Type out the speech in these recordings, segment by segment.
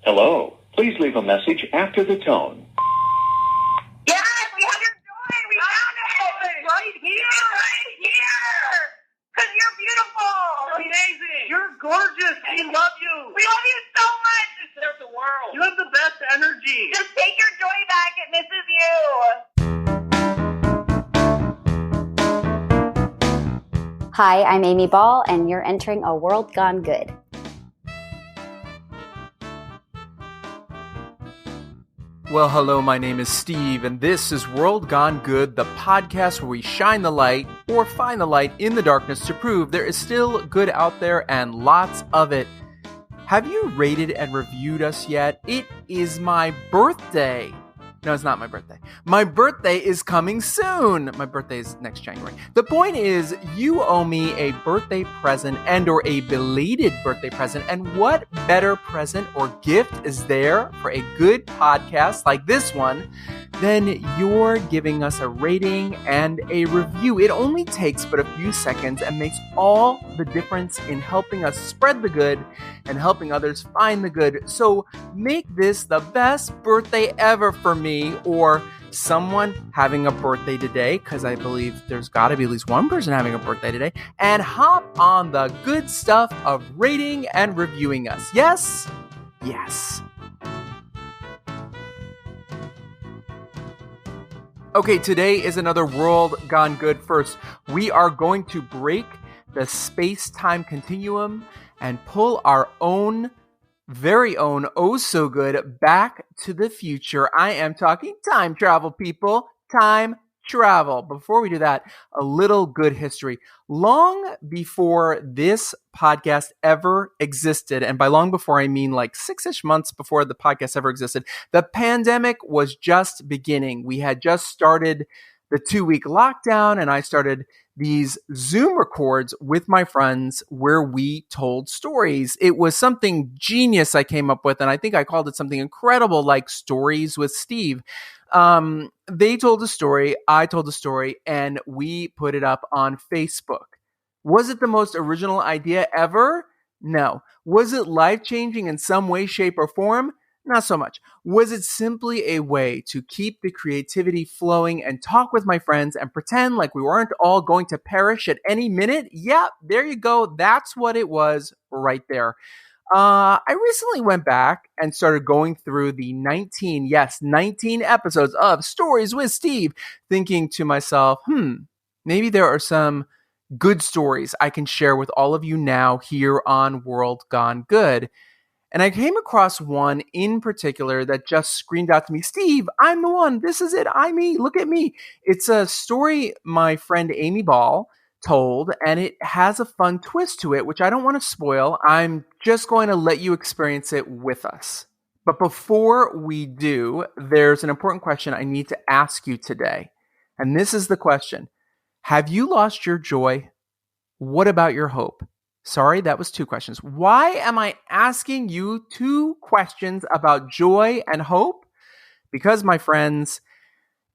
Hello. Please leave a message after the tone. Yes, we have your joy. We found it. It's right here. It's right here. Because you're beautiful. You're amazing. You're gorgeous. We love you. We love you so much. You serve the world. You have the best energy. Just take your joy back. It misses you. Hi, I'm Amy Ball, and you're entering A World Gone Good. Well, hello, my name is Steve, and this is World Gone Good, the podcast where we shine the light or find the light in the darkness to prove there is still good out there and lots of it. Have you rated and reviewed us yet? It is my birthday. No, it's not my birthday. My birthday is coming soon. My birthday is next January. The point is, you owe me a birthday present and or a belated birthday present. And what better present or gift is there for a good podcast like this one than you're giving us a rating and a review? It only takes but a few seconds and makes all the difference in helping us spread the good and helping others find the good. So make this the best birthday ever for me or someone having a birthday today, because I believe there's got to be at least one person having a birthday today, and hop on the good stuff of rating and reviewing us. Yes? Yes. Okay, today is another World Gone Good. First, we are going to break the space-time continuum and pull our own, very own, oh so good Back to the Future. I am talking time travel, people. Time travel. Before we do that, a little good history. Long before this podcast ever existed, and by long before I mean like 6-ish months before the podcast ever existed, the pandemic was just beginning. We had just started the 2-week lockdown, and I started these Zoom records with my friends where we told stories. It was something genius I came up with, and I think I called it something incredible like Stories with Steve. They told a story, I told a story, and we put it up on Facebook. Was it the most original idea ever? No. Was it life-changing in some way, shape, or form? Not so much. Was it simply a way to keep the creativity flowing and talk with my friends and pretend like we weren't all going to perish at any minute? Yeah, there you go. That's what it was right there. I recently went back and started going through the 19 episodes of Stories with Steve, thinking to myself, maybe there are some good stories I can share with all of you now here on World Gone Good. And I came across one in particular that just screamed out to me, Steve, I'm the one. This is it. I'm me. Look at me. It's a story my friend Amy Ball told, and it has a fun twist to it, which I don't want to spoil. I'm just going to let you experience it with us. But before we do, there's an important question I need to ask you today. And this is the question. Have you lost your joy? What about your hope? Sorry, that was 2 questions. Why am I asking you 2 questions about joy and hope? Because, my friends,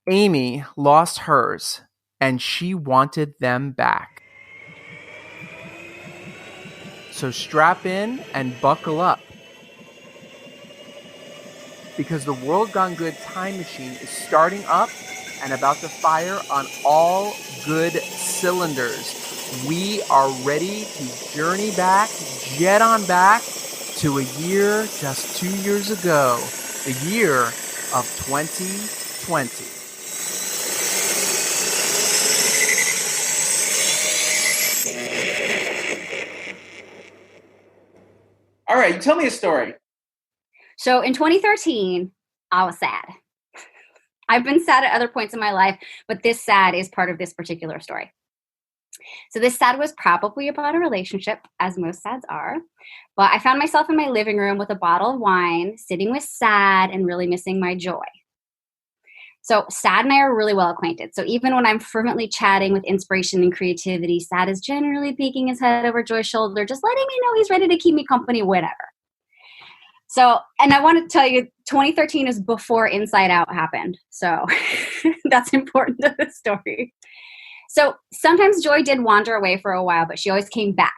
Amy lost hers, and she wanted them back. So strap in and buckle up. Because the World Gone Good time machine is starting up and about to fire on all good cylinders. We are ready to journey back, jet on back to a year just 2 years ago, the year of 2020. All right, tell me a story. So in 2013, I was sad. I've been sad at other points in my life, but this sad is part of this particular story. So this sad was probably about a relationship, as most sads are. But I found myself in my living room with a bottle of wine, sitting with sad and really missing my joy. So Sad and I are really well acquainted. So even when I'm fervently chatting with inspiration and creativity, Sad is generally peeking his head over Joy's shoulder, just letting me know he's ready to keep me company, whatever. So, and I want to tell you, 2013 is before Inside Out happened. So that's important to the story. So sometimes Joy did wander away for a while, but she always came back.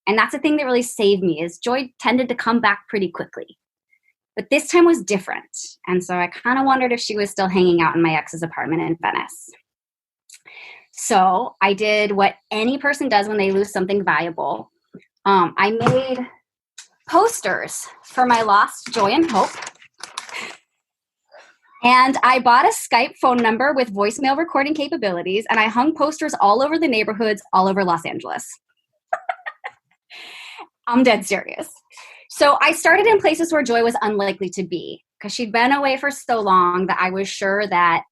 And that's the thing that really saved me is Joy tended to come back pretty quickly. But this time was different. And so I kind of wondered if she was still hanging out in my ex's apartment in Venice. So I did what any person does when they lose something valuable. I made posters for my lost joy and hope. And I bought a Skype phone number with voicemail recording capabilities, and I hung posters all over the neighborhoods, all over Los Angeles. I'm dead serious. So I started in places where Joy was unlikely to be, because she'd been away for so long that I was sure that,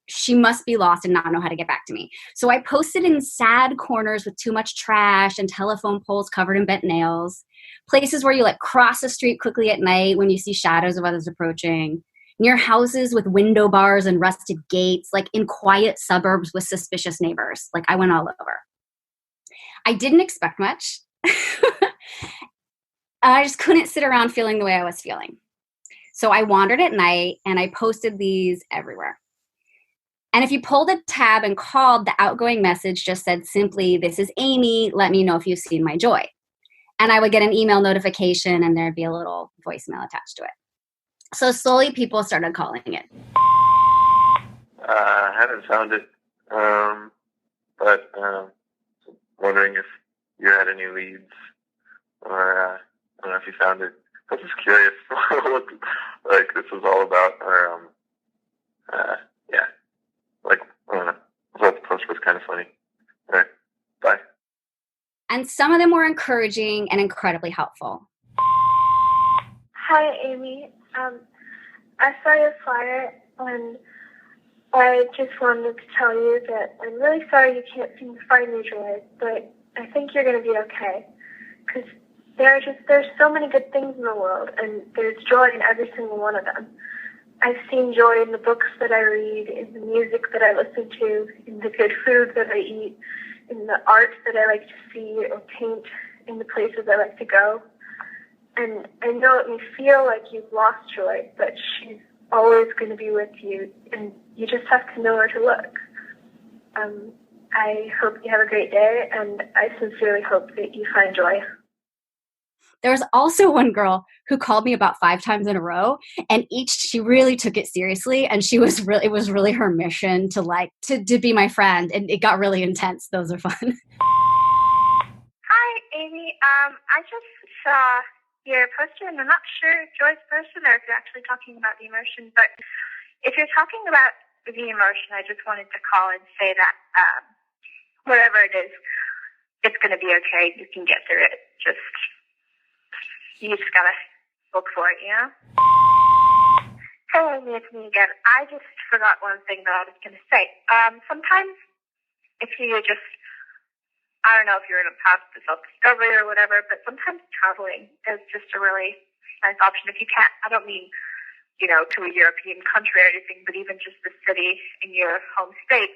she must be lost and not know how to get back to me. So I posted in sad corners with too much trash and telephone poles covered in bent nails, places where you cross the street quickly at night when you see shadows of others approaching, near houses with window bars and rusted gates, in quiet suburbs with suspicious neighbors. I went all over. I didn't expect much. I just couldn't sit around feeling the way I was feeling. So I wandered at night and I posted these everywhere. And if you pulled a tab and called, the outgoing message just said simply, "This is Amy. Let me know if you've seen my joy." And I would get an email notification and there'd be a little voicemail attached to it. So slowly people started calling it. I haven't found it, but wondering if you had any leads, or I don't know if you found it. I was just curious what this was all about, or yeah, I don't know. I thought the post was kind of funny. All right, bye. And some of them were encouraging and incredibly helpful. Hi, Amy. I saw your flyer, and I just wanted to tell you that I'm really sorry you can't seem to find your joy, but I think you're going to be okay. Because there's so many good things in the world, and there's joy in every single one of them. I've seen joy in the books that I read, in the music that I listen to, in the good food that I eat, in the art that I like to see or paint, in the places I like to go. And I know it may feel like you've lost joy, but she's always going to be with you, and you just have to know where to look. I hope you have a great day, and I sincerely hope that you find joy. There was also one girl who called me about 5 times in a row, and she really took it seriously, and it was really her mission to be my friend, and it got really intense. Those are fun. Hi, Amy. I just saw your poster, and I'm not sure if Joy's person or if you're actually talking about the emotion, but if you're talking about the emotion, I just wanted to call and say that whatever it is, it's going to be okay. You can get through it. You just got to look for it, Hey, Amy, it's me again. I just forgot one thing that I was going to say. Sometimes if you just, I don't know if you're in a path to self-discovery or whatever, but sometimes traveling is just a really nice option. If you can't, I don't mean, to a European country or anything, but even just the city in your home state.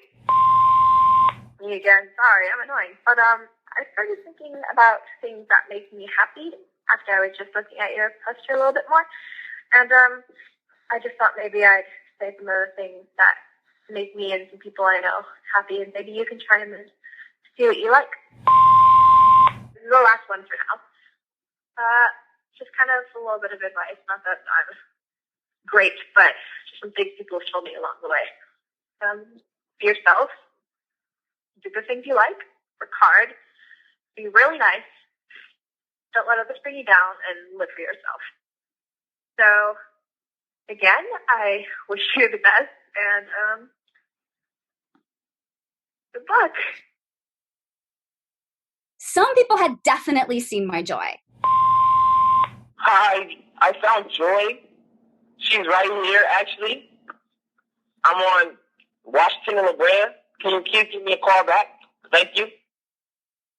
Again, sorry, I'm annoying. But I started thinking about things that make me happy after I was just looking at your poster a little bit more. And I just thought maybe I'd say some other things that make me and some people I know happy, and maybe you can try them and see what you like. This is the last one for now. Just kind of a little bit of advice. Not that I'm great, but just some things people have told me along the way. Be yourself. Do the things you like. Work hard. Be really nice. Don't let others bring you down, and live for yourself. So, again, I wish you the best, and good luck. Some people had definitely seen my joy. Hi, I found Joy. She's right here, actually. I'm on Washington and La Brea. Can you please give me a call back? Thank you.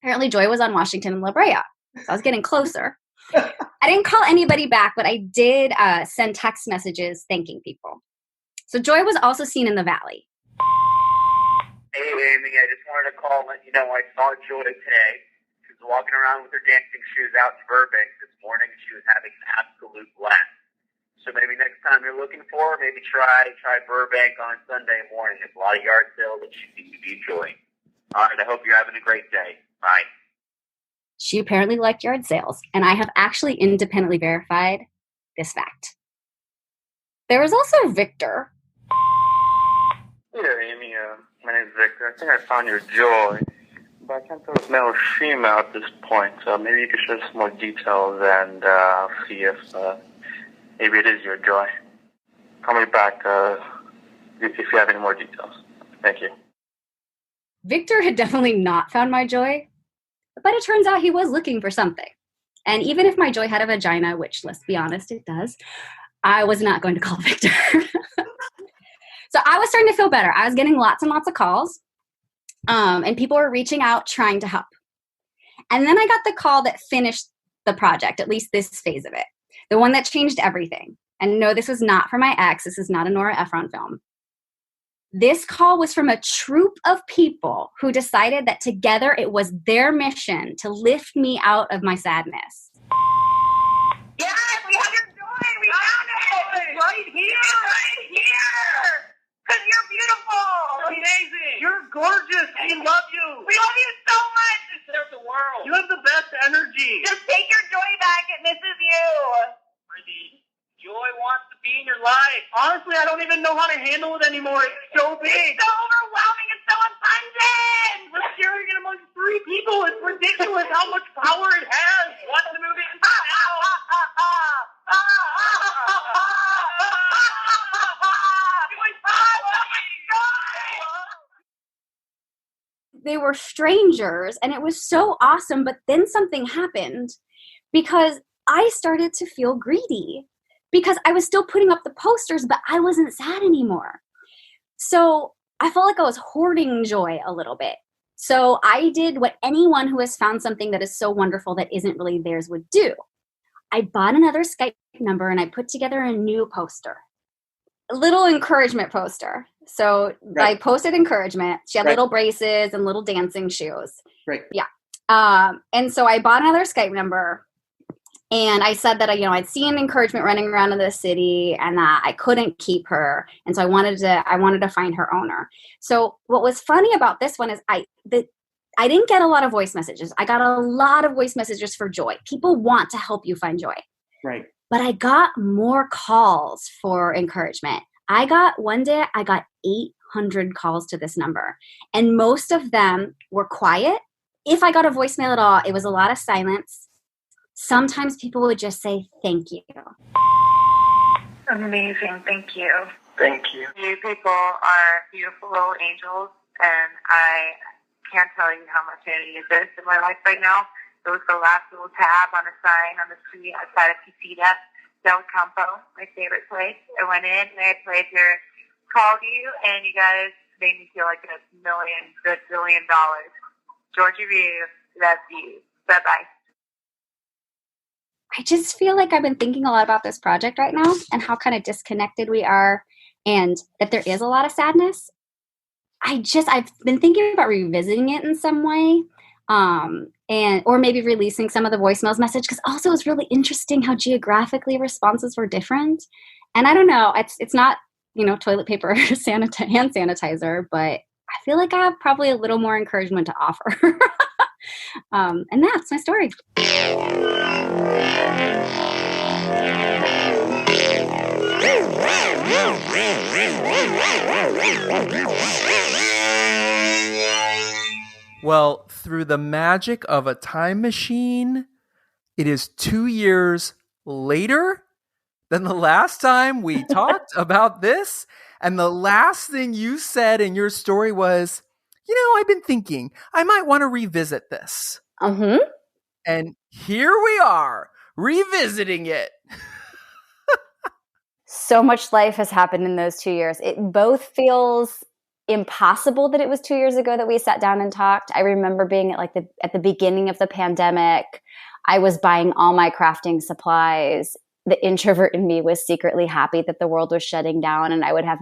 Apparently Joy was on Washington and La Brea. So I was getting closer. I didn't call anybody back, but I did send text messages thanking people. So Joy was also seen in the Valley. Hey, Amy, I just wanted to call and let you know I saw Joy today. She was walking around with her dancing shoes out in Burbank this morning. She was having an absolute blast. So maybe next time you're looking for her, maybe try Burbank on Sunday morning. There's a lot of yard sales that you seem to be enjoying. All right, I hope you're having a great day. Bye. She apparently liked yard sales, and I have actually independently verified this fact. There was also Victor. Hey there, Amy. My name's Victor. I think I found your joy, but I can't tell if it's male or female at this point. So maybe you could share some more details, and I'll see if maybe it is your joy. Call me back if you have any more details. Thank you. Victor had definitely not found my joy, but it turns out he was looking for something. And even if my joy had a vagina, which, let's be honest, it does, I was not going to call Victor. So I was starting to feel better. I was getting lots and lots of calls, and people were reaching out trying to help. And then I got the call that finished the project, at least this phase of it, the one that changed everything. And no, this was not for my ex. This is not a Nora Ephron film. This call was from a troop of people who decided that together it was their mission to lift me out of my sadness. Yes, we have your joy. We found it. It's right here. It's right here. Because you're beautiful. You're amazing. You're gorgeous. We love you. We love you so much. You serve the world. You have the best energy. Just take your joy back. It misses you. Pretty. Joy wants to be in your life. Honestly, I don't even know how to handle it anymore. It's so big. It's so overwhelming. It's so abundant. We're sharing it among 3 people. It's ridiculous how much power it has. Watch the movie. They were strangers, and it was so awesome. But then something happened because I started to feel greedy. Because I was still putting up the posters, but I wasn't sad anymore. So I felt like I was hoarding joy a little bit. So I did what anyone who has found something that is so wonderful that isn't really theirs would do. I bought another Skype number and I put together a new poster. A little encouragement poster. So I posted encouragement. She had little braces and little dancing shoes. Right. Yeah. And so I bought another Skype number. And I said that, I'd seen encouragement running around in the city and that I couldn't keep her. And so I wanted to find her owner. So what was funny about this one is I didn't get a lot of voice messages. I got a lot of voice messages for joy. People want to help you find joy. Right. But I got more calls for encouragement. One day I got 800 calls to this number. And most of them were quiet. If I got a voicemail at all, it was a lot of silence. Sometimes people would just say, thank you. Amazing. Thank you. Thank you. You people are beautiful little angels, and I can't tell you how much I need this in my life right now. It was the last little tab on a sign on the street outside of Piscina del Campo, my favorite place. I went in and I played your called you, and you guys made me feel like $1 billion. Georgie Ryu, love you. Bye-bye. I just feel like I've been thinking a lot about this project right now and how kind of disconnected we are and that there is a lot of sadness. I've been thinking about revisiting it in some way or maybe releasing some of the voicemails message because also it's really interesting how geographically responses were different. And I don't know, it's not, toilet paper or hand sanitizer, but I feel like I have probably a little more encouragement to offer. And that's my story. Well, through the magic of a time machine, it is 2 years later than the last time we talked about this. And the last thing you said in your story was, I've been thinking I might want to revisit this. Mm-hmm. And here we are revisiting it. So much life has happened in those 2 years. It both feels impossible that it was 2 years ago that we sat down and talked. I remember being at the beginning of the pandemic. I was buying all my crafting supplies. The introvert in me was secretly happy that the world was shutting down and I would have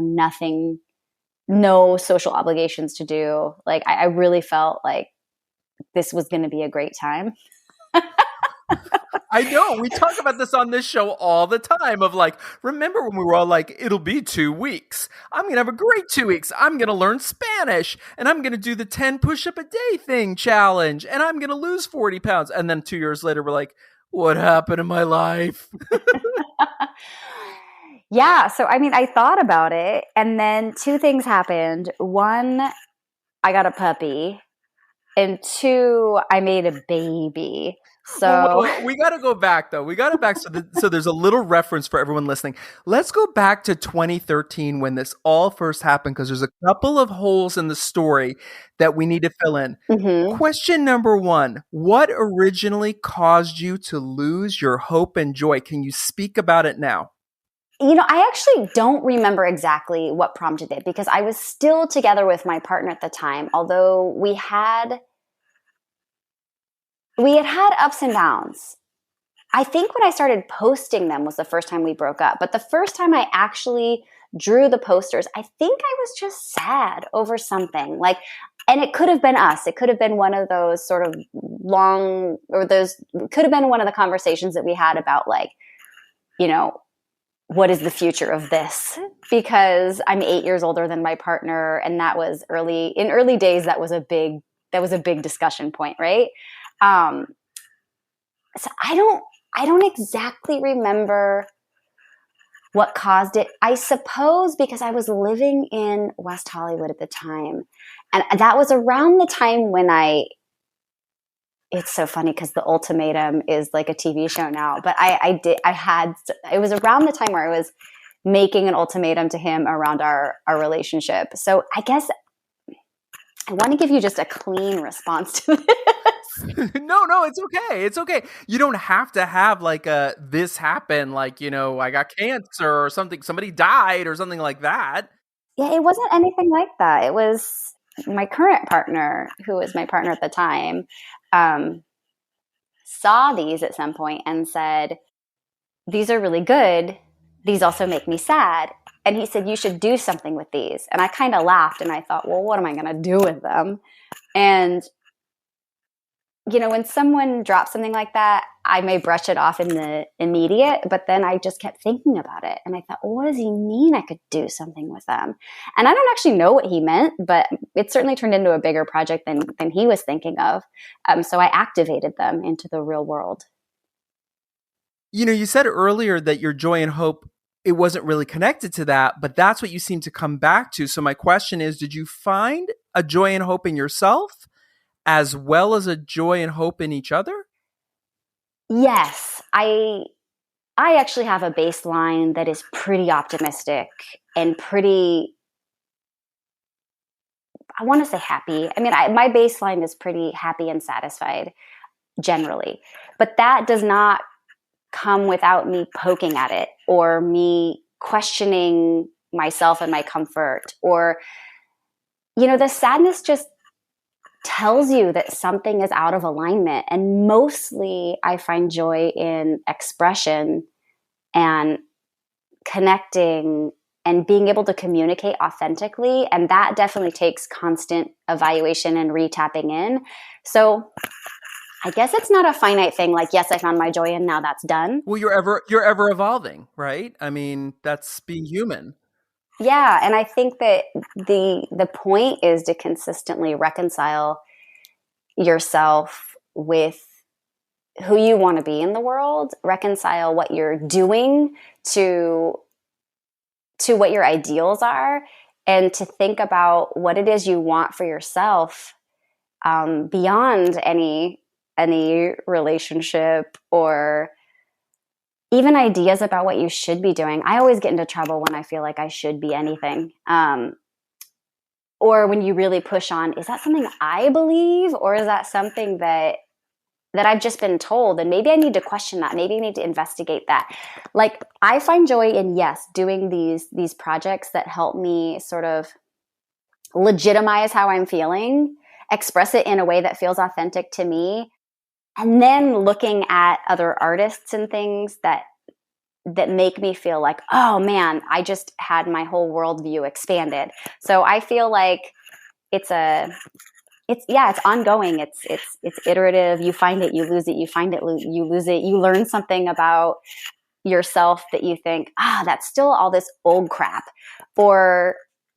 no social obligations to do. Like I really felt like this was going to be a great time. I know. We talk about this on this show all the time of remember when we were all like, it'll be 2 weeks. I'm going to have a great 2 weeks. I'm going to learn Spanish and I'm going to do the 10 push-up a day thing challenge and I'm going to lose 40 pounds. And then 2 years later, we're like, what happened in my life? Yeah. So, I mean, I thought about it, and then two things happened. One, I got a puppy, and two, I made a baby. So Well, we got to go back though. We got to back. So there's a little reference for everyone listening. Let's go back to 2013 when this all first happened, because there's a couple of holes in the story that we need to fill in. Mhm. Question number one, what originally caused you to lose your hope and joy? Can you speak about it now? I actually don't remember exactly what prompted it, because I was still together with my partner at the time, although we had ups and downs. I think when I started posting them was the first time we broke up. But the first time I actually drew the posters, I think I was just sad over something. And it could have been us. It could have been one of those sort of could have been one of the conversations that we had about what is the future of this? Because I'm 8 years older than my partner. And that was in early days, that was a big discussion point, right? So I don't exactly remember what caused it. I suppose because I was living in West Hollywood at the time. And that was around the time when it's so funny because The Ultimatum is like a TV show now, but it was around the time where I was making an ultimatum to him around our relationship. So I guess I want to give you just a clean response to this. No, it's okay. It's okay. You don't have to have this happen, I got cancer or something, somebody died or something like that. Yeah, it wasn't anything like that. It was my current partner, who was my partner at the time, saw these at some point and said, "These are really good. These also make me sad." And he said, "You should do something with these." And I kind of laughed and I thought, well, what am I going to do with them? And when someone drops something like that, I may brush it off in the immediate, but then I just kept thinking about it. And I thought, well, what does he mean I could do something with them? And I don't actually know what he meant, but it certainly turned into a bigger project than he was thinking of. So I activated them into the real world. You said earlier that your joy and hope, it wasn't really connected to that, but that's what you seem to come back to. So my question is, did you find a joy and hope in yourself as well as a joy and hope in each other? Yes, I actually have a baseline that is pretty optimistic and pretty, I want to say happy. I mean, my baseline is pretty happy and satisfied generally, but that does not come without me poking at it or me questioning myself and my comfort, or, the sadness just tells you that something is out of alignment. And mostly I find joy in expression and connecting and being able to communicate authentically. And that definitely takes constant evaluation and re-tapping in. So I guess it's not a finite thing. Like, yes, I found my joy and now that's done. Well, you're ever evolving, right? I mean, that's being human. Yeah, and I think that the point is to consistently reconcile yourself with who you want to be in the world, reconcile what you're doing to what your ideals are, and to think about what it is you want for yourself beyond any relationship or even ideas about what you should be doing. I always get into trouble when I feel like I should be anything. Or when you really push on, is that something I believe? Or is that something that I've just been told? And maybe I need to question that. Maybe I need to investigate that. Like, I find joy in, yes, doing these projects that help me sort of legitimize how I'm feeling, express it in a way that feels authentic to me. And then looking at other artists and things that make me feel like, oh man, I just had my whole worldview expanded. So I feel like it's ongoing. It's iterative. You find it, you lose it. You find it, you lose it. You learn something about yourself that you think, that's still all this old crap. Or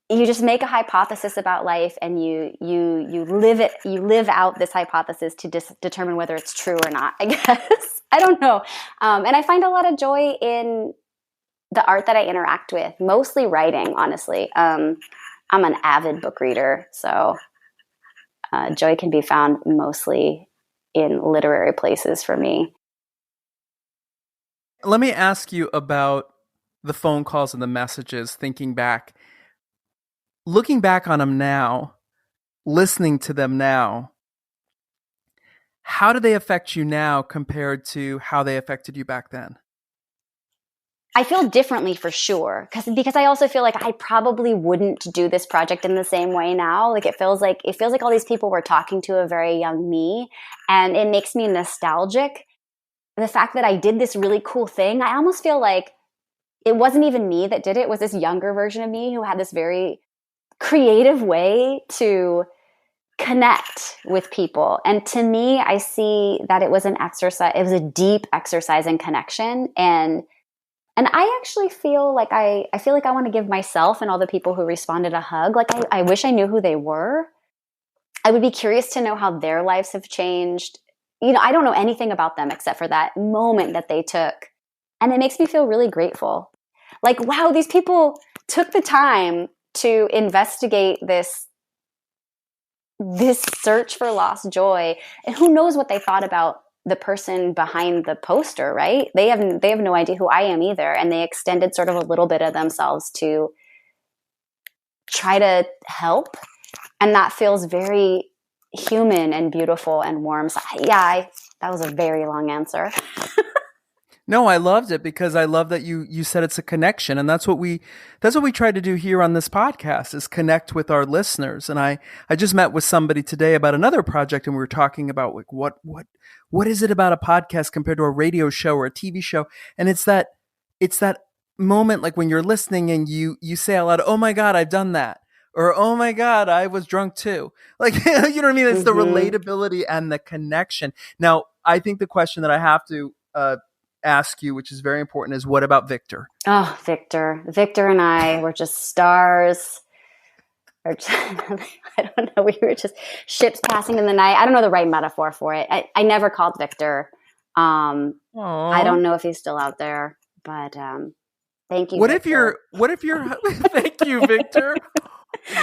you just make a hypothesis about life and you live out this hypothesis to determine whether it's true or not, I guess. I don't know. And I find a lot of joy in the art that I interact with, mostly writing, honestly. I'm an avid book reader, so joy can be found mostly in literary places for me. Let me ask you about the phone calls and the messages, thinking back. Looking back on them now, listening to them now, how do they affect you now compared to how they affected you back then? I feel differently for sure, because I also feel like I probably wouldn't do this project in the same way now. Like it feels like all these people were talking to a very young me, and it makes me nostalgic. The fact that I did this really cool thing, I almost feel like it wasn't even me that did it. It was this younger version of me who had this very creative way to connect with people. And to me, I see that it was an exercise. It was a deep exercise in connection. And I actually feel like I want to give myself and all the people who responded a hug. Like I wish I knew who they were. I would be curious to know how their lives have changed. You know, I don't know anything about them except for that moment that they took. And it makes me feel really grateful. Like, wow, these people took the time to investigate this search for lost joy. And who knows what they thought about the person behind the poster, right? They have no idea who I am either. And they extended sort of a little bit of themselves to try to help. And that feels very human and beautiful and warm. So that was a very long answer. No, I loved it because I love that you said it's a connection, and that's what we try to do here on this podcast, is connect with our listeners. And I just met with somebody today about another project, and we were talking about like what is it about a podcast compared to a radio show or a TV show? And it's that moment like when you're listening and you say out loud, "Oh my God, I've done that." Or, "Oh my God, I was drunk too." Like, you know what I mean? It's the relatability and the connection. Now, I think the question that I have to ask you, which is very important, is what about Victor? Oh, Victor and I were just stars. Or just, I don't know. We were just ships passing in the night. I don't know the right metaphor for it. I never called Victor. I don't know if he's still out there, but thank you. What Victor. if you're thank you, Victor.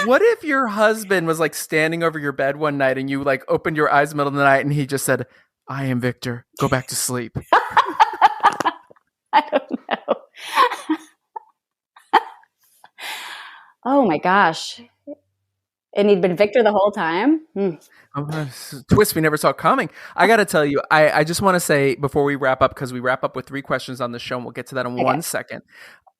What if your husband was like standing over your bed one night and you like opened your eyes in the middle of the night and he just said, "I am Victor. Go back to sleep." I don't know. Oh my gosh. And he'd been Victor the whole time? Twist we never saw coming. I got to tell you, I just want to say before we wrap up, because we wrap up with 3 questions on the show, and we'll get to that in 1 second.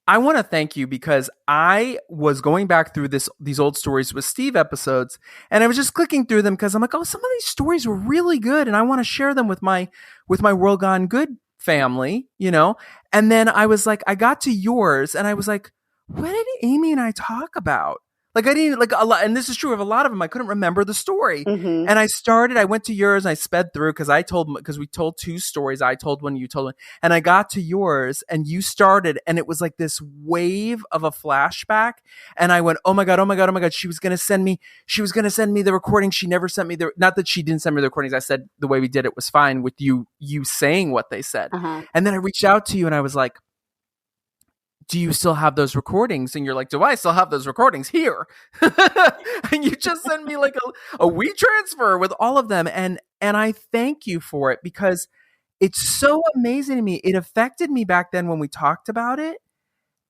I want to thank you because I was going back through these old Stories with Steve episodes, and I was just clicking through them because I'm like, oh, some of these stories were really good, and I want to share them with my World Gone Good family, you know? And then I was like, I got to yours, and I was like, what did Amy and I talk about? Like I didn't like a lot, and this is true of a lot of them. I couldn't remember the story, and I went to yours, and I sped through because we told 2 stories. I told one, you told one, and I got to yours, and you started, and it was like this wave of a flashback, and I went, oh my god, she was gonna send me the recording. She never sent me not that she didn't send me the recordings. I said the way we did it was fine with you saying what they said, and then I reached out to you, and I was like, do you still have those recordings? And you're like, do I still have those recordings? Here. And you just send me like a WeTransfer with all of them. And I thank you for it because it's so amazing to me. It affected me back then when we talked about it,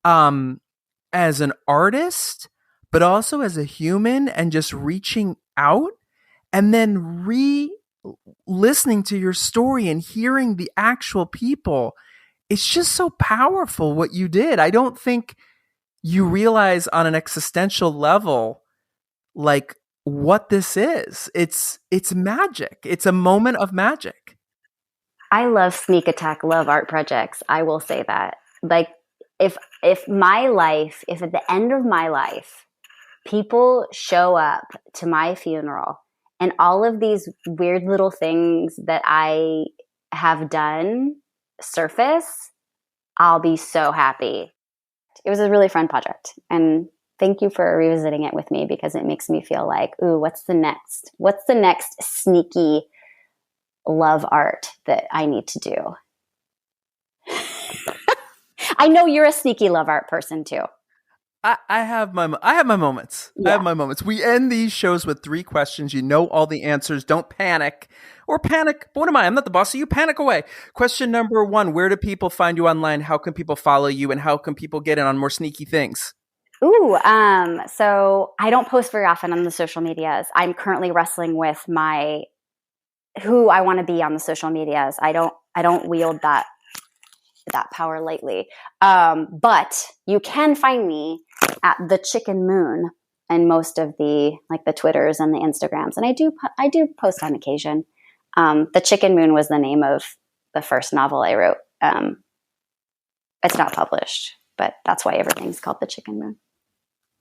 as an artist, but also as a human, and just reaching out and then listening to your story and hearing the actual people. It's just so powerful what you did. I don't think you realize on an existential level, like what this is. It's magic. It's a moment of magic. I love sneak attack, love art projects. I will say that. Like if at the end of my life, people show up to my funeral and all of these weird little things that I have done surface, I'll be so happy. It was a really fun project, and thank you for revisiting it with me because it makes me feel like, ooh, what's the next sneaky love art that I need to do? I know you're a sneaky love art person too. I have my moments. Yeah. I have my moments. We end these shows with 3 questions. You know all the answers. Don't panic. Or panic. But what am I? I'm not the boss, so you panic away. Question number 1. Where do people find you online? How can people follow you? And how can people get in on more sneaky things? Ooh, so I don't post very often on the social medias. I'm currently wrestling with who I want to be on the social medias. I don't wield that power lightly. But you can find me at the Chicken Moon and most of the Twitters and the Instagrams. And I do post on occasion. The Chicken Moon was the name of the first novel I wrote. It's not published, but that's why everything's called the Chicken Moon.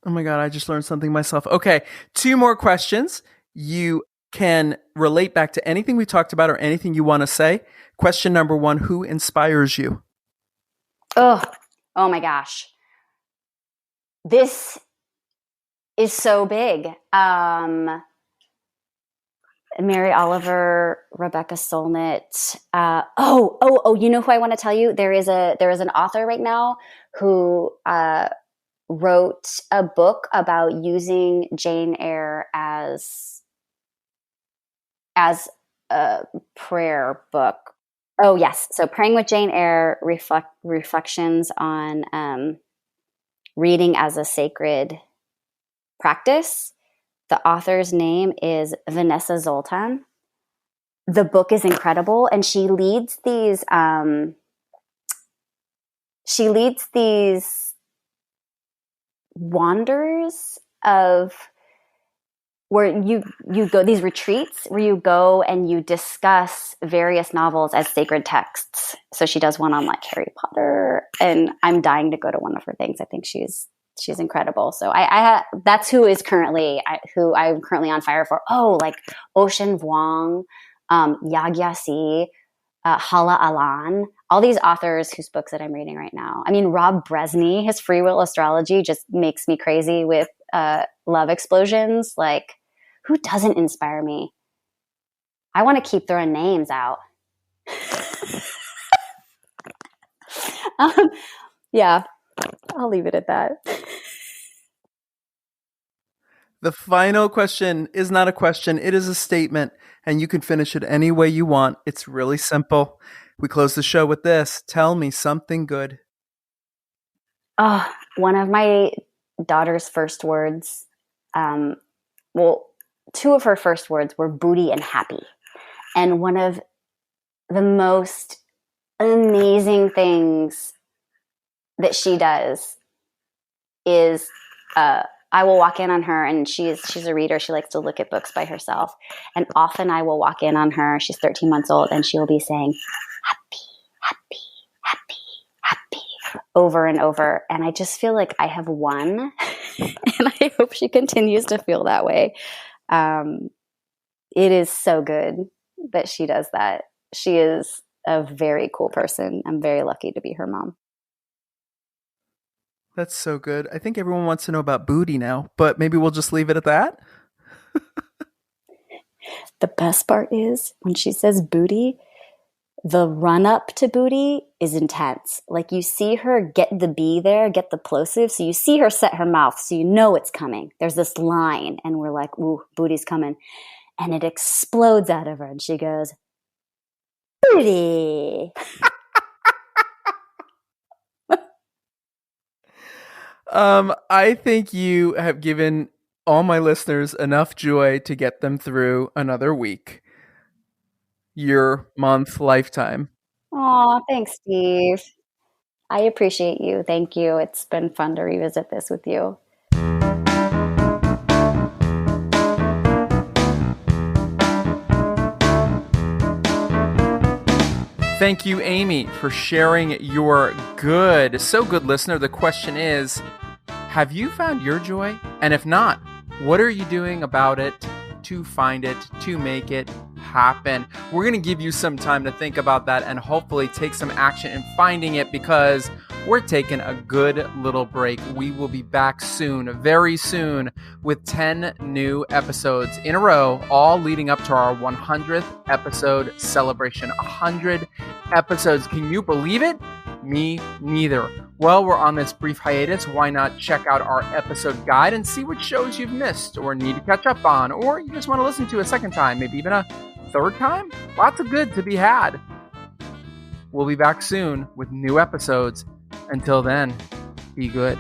Oh my God, I just learned something myself. Okay, 2 more questions. You can relate back to anything we talked about or anything you want to say. Question number 1, who inspires you? Oh my gosh. This is so big. Mary Oliver, Rebecca Solnit. You know who I want to tell you? There is an author right now who wrote a book about using Jane Eyre as a prayer book. Oh yes, so Praying with Jane Eyre, reflections on reading as a sacred practice. The author's name is Vanessa Zoltan. The book is incredible, and she leads these wanders of where you go, these retreats where you go and you discuss various novels as sacred texts. So she does one on Harry Potter, and I'm dying to go to one of her things. I think she's incredible. So that's who I'm currently on fire for. Ocean Vuong, Yagya Si, Hala Alan, all these authors whose books that I'm reading right now. I mean, Rob Bresney, his Free Will Astrology just makes me crazy with love explosions. Who doesn't inspire me? I want to keep throwing names out. Yeah, I'll leave it at that. The final question is not a question. It is a statement, and you can finish it any way you want. It's really simple. We close the show with this. Tell me something good. Oh, one of my daughter's first words, 2 of her first words were booty and happy. And one of the most amazing things that she does is I will walk in on her, and she's a reader. She likes to look at books by herself. And often I will walk in on her. She's 13 months old, and she will be saying, happy, happy, happy, happy, over and over. And I just feel like I have won, and I hope she continues to feel that way. It is so good that she does that. She is a very cool person. I'm very lucky to be her mom. That's so good. I think everyone wants to know about booty now, but maybe we'll just leave it at that. The best part is when she says booty, the run up to booty is intense. You see her get the B there, get the plosive. So you see her set her mouth, so you know it's coming. There's this line, and we're like, ooh, booty's coming. And it explodes out of her, and she goes, booty. I think you have given all my listeners enough joy to get them through another week, year, month, lifetime. Aw, thanks, Steve. I appreciate you. Thank you. It's been fun to revisit this with you. Thank you, Amy, for sharing your so good listener. The question is, have you found your joy? And if not, what are you doing about it to find it, to make it happen? We're going to give you some time to think about that and hopefully take some action in finding it, because we're taking a good little break. We will be back soon, very soon, with 10 new episodes in a row, all leading up to our 100th episode celebration. 100 episodes. Can you believe it? Me neither. Well, we're on this brief hiatus. Why not check out our episode guide and see which shows you've missed or need to catch up on, or you just want to listen to a second time, maybe even a third time? Lots of good to be had. We'll be back soon with new episodes. Until then, be good.